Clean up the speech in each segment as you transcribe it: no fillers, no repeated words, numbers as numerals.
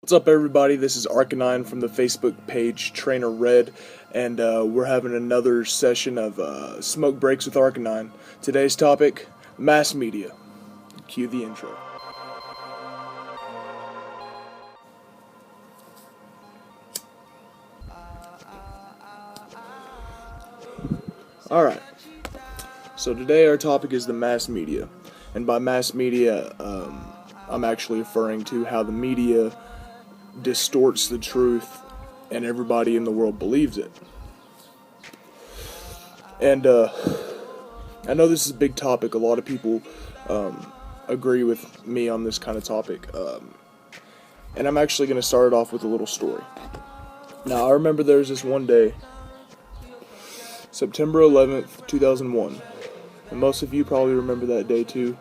What's up, everybody? This is Arcanine from the Facebook page Trainer Red, and we're having another session of Smoke Breaks with Arcanine. Today's topic, mass media. Cue the intro. Alright, so today our topic is the mass media, and by mass media, I'm actually referring to how the media distorts the truth and everybody in the world believes it. And I know this is a big topic. A lot of people agree with me on this kind of topic, and I'm actually going to start it off with a little story. Now, I remember there was this one day, September 11th, 2001, and most of you probably remember that day too.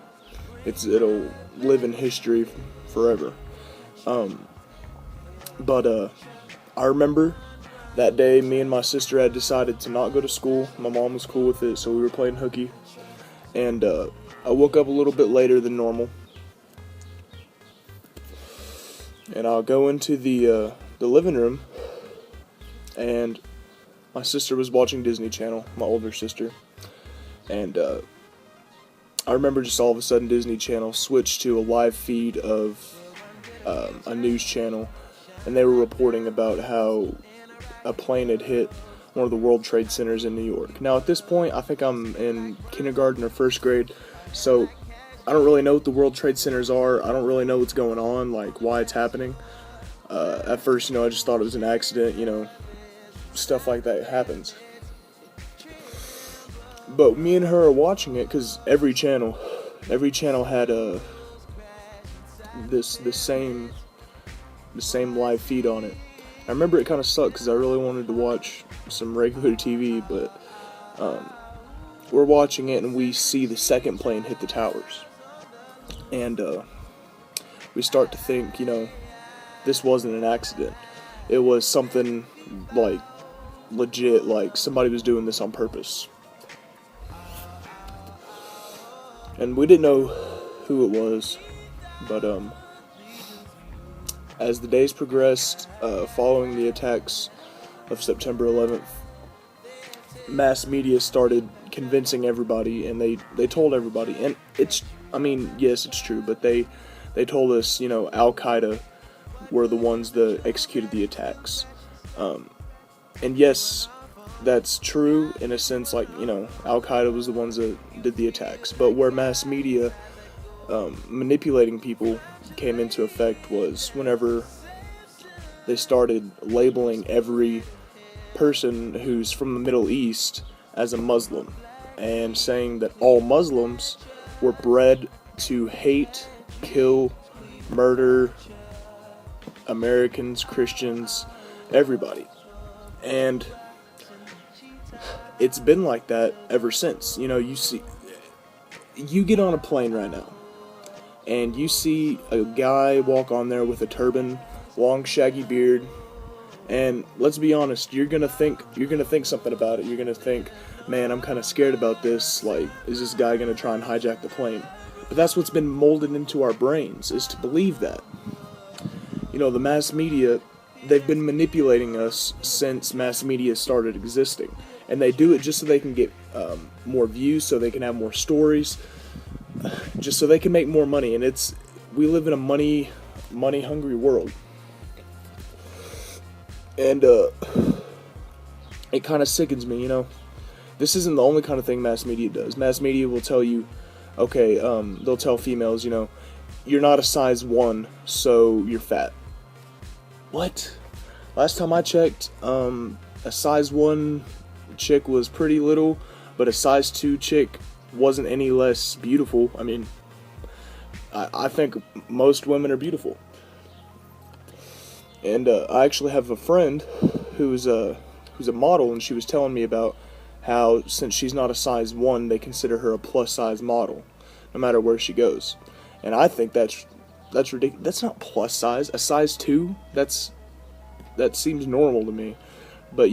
It'll live in history forever. But I remember that day me and my sister had decided to not go to school. My mom was cool with it, so we were playing hooky. And I woke up a little bit later than normal. And I'll go into the living room, and my sister was watching Disney Channel, my older sister. And I remember just all of a sudden Disney Channel switched to a live feed of a news channel. And they were reporting about how a plane had hit one of the World Trade Centers in New York. Now, at this point, I think I'm in kindergarten or first grade, so I don't really know what the World Trade Centers are. I don't really know what's going on, like why it's happening. At first, I just thought it was an accident, stuff like that happens. But me and her are watching it because every channel had the same live feed on it. I remember it kind of sucked because I really wanted to watch some regular TV, but we're watching it and we see the second plane hit the towers. And we start to think, this wasn't an accident. It was something like legit, like somebody was doing this on purpose. And we didn't know who it was, but as the days progressed, following the attacks of September 11th, mass media started convincing everybody, and they told everybody, and yes, it's true, but they told us, Al-Qaeda were the ones that executed the attacks. And yes, that's true in a sense, like, Al-Qaeda was the ones that did the attacks, but where mass media manipulating people came into effect was whenever they started labeling every person who's from the Middle East as a Muslim, and saying that all Muslims were bred to hate, kill, murder Americans, Christians, everybody. And it's been like that ever since. You get on a plane right now, and you see a guy walk on there with a turban, long shaggy beard, and let's be honest, you're gonna think something about it. You're gonna think, man, I'm kind of scared about this. Like, is this guy gonna try and hijack the plane? But that's what's been molded into our brains, is to believe that. The mass media, they've been manipulating us since mass media started existing, and they do it just so they can get more views, so they can have more stories, just so they can make more money. And we live in a money hungry world, and it kind of sickens me. This isn't the only kind of thing mass media does. Mass media will tell you, okay, they'll tell females, you're not a size 1, so you're fat. What? Last time I checked, a size 1 chick was pretty little, but a size 2 chick wasn't any less beautiful. I think most women are beautiful. And I actually have a friend who's a model, and she was telling me about how, since she's not a size 1, they consider her a plus size model, no matter where she goes. And I think that's ridiculous. That's not plus size. A size 2, that seems normal to me. But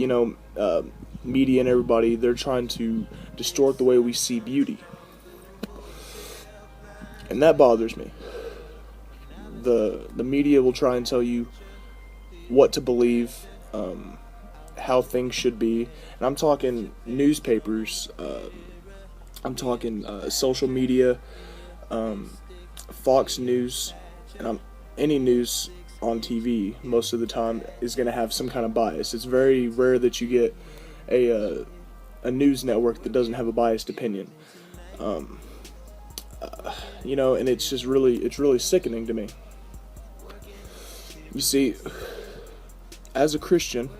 media and everybody, they're trying to distort the way we see beauty. And that bothers me. the media will try and tell you what to believe, how things should be, and I'm talking newspapers, I'm talking social media, Fox News, and any news on TV most of the time is going to have some kind of bias. It's very rare that you get a news network that doesn't have a biased opinion. And it's really sickening to me. You see, as a Christian,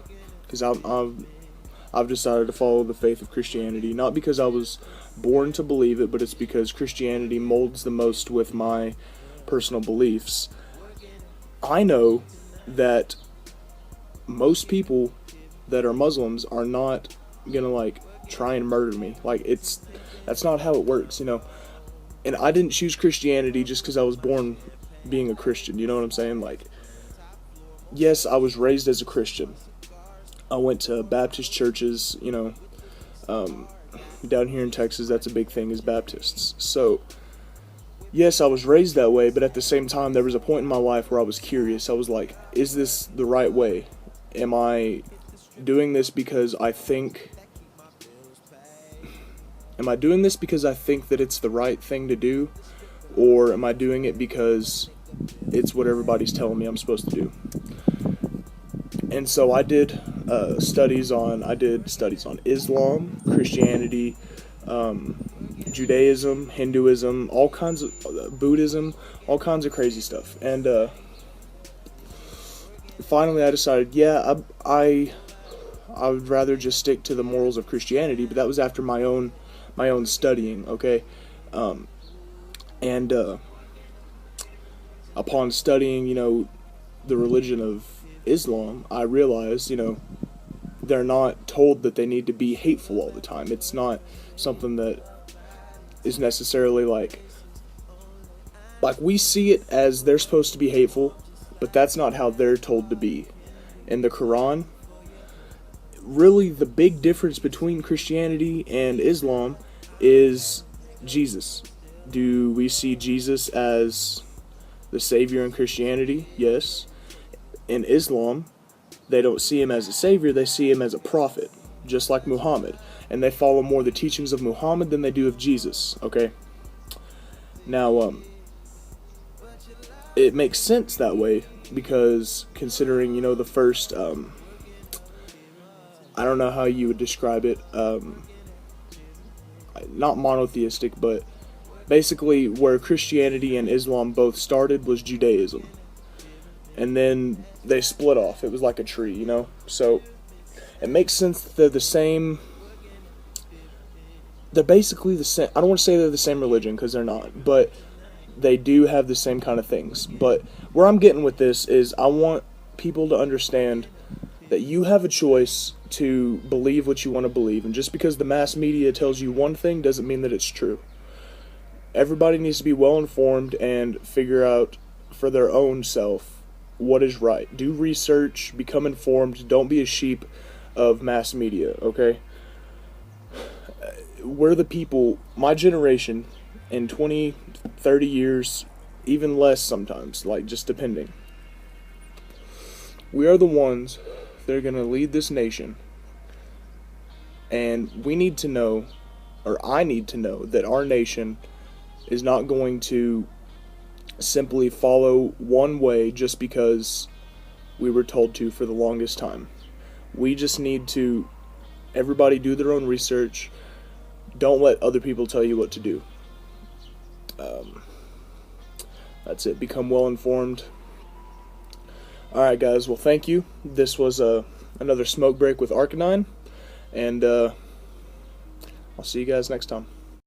because I've decided to follow the faith of Christianity, not because I was born to believe it, but it's because Christianity molds the most with my personal beliefs. I know that most people that are Muslims are not gonna try and murder me. That's not how it works, And I didn't choose Christianity just because I was born being a Christian. You know what I'm saying? Yes, I was raised as a Christian. I went to Baptist churches. Down here in Texas, that's a big thing, is Baptists. So, yes, I was raised that way, but at the same time, there was a point in my life where I was curious. I was like, is this the right way? Am I doing this because I think that it's the right thing to do? Or am I doing it because it's what everybody's telling me I'm supposed to do? And so I did studies on Islam, Christianity, Judaism, Hinduism, all kinds of Buddhism, all kinds of crazy stuff. And finally I decided, I would rather just stick to the morals of Christianity, but that was after my own studying, okay? Upon studying, the religion of Islam, I realized, they're not told that they need to be hateful all the time. It's not something that is necessarily like we see it as they're supposed to be hateful, but that's not how they're told to be. In the Quran, really the big difference between Christianity and Islam is Jesus. Do we see Jesus as the Savior in Christianity? Yes. In Islam, they don't see him as a savior, they see him as a prophet, just like Muhammad. And they follow more the teachings of Muhammad than they do of Jesus, okay? Now, it makes sense that way, because considering, the first, I don't know how you would describe it, not monotheistic, but basically where Christianity and Islam both started was Judaism. And then they split off. It was like a tree, So it makes sense that they're the same. They're basically the same. I don't want to say they're the same religion, because they're not. But they do have the same kind of things. But where I'm getting with this is I want people to understand that you have a choice to believe what you want to believe. And just because the mass media tells you one thing doesn't mean that it's true. Everybody needs to be well informed and figure out for their own self what is right. Do research, become informed, don't be a sheep of mass media, okay? We're the people, my generation, in 20, 30 years, even less sometimes, just depending. We are the ones that are going to lead this nation, and we need to know, or I need to know, that our nation is not going to simply follow one way just because we were told to for the longest time. We just need to, everybody do their own research. Don't let other people tell you what to do. That's it. Become well informed. Alright guys, well thank you. This was another smoke break with Arcanine, and I'll see you guys next time.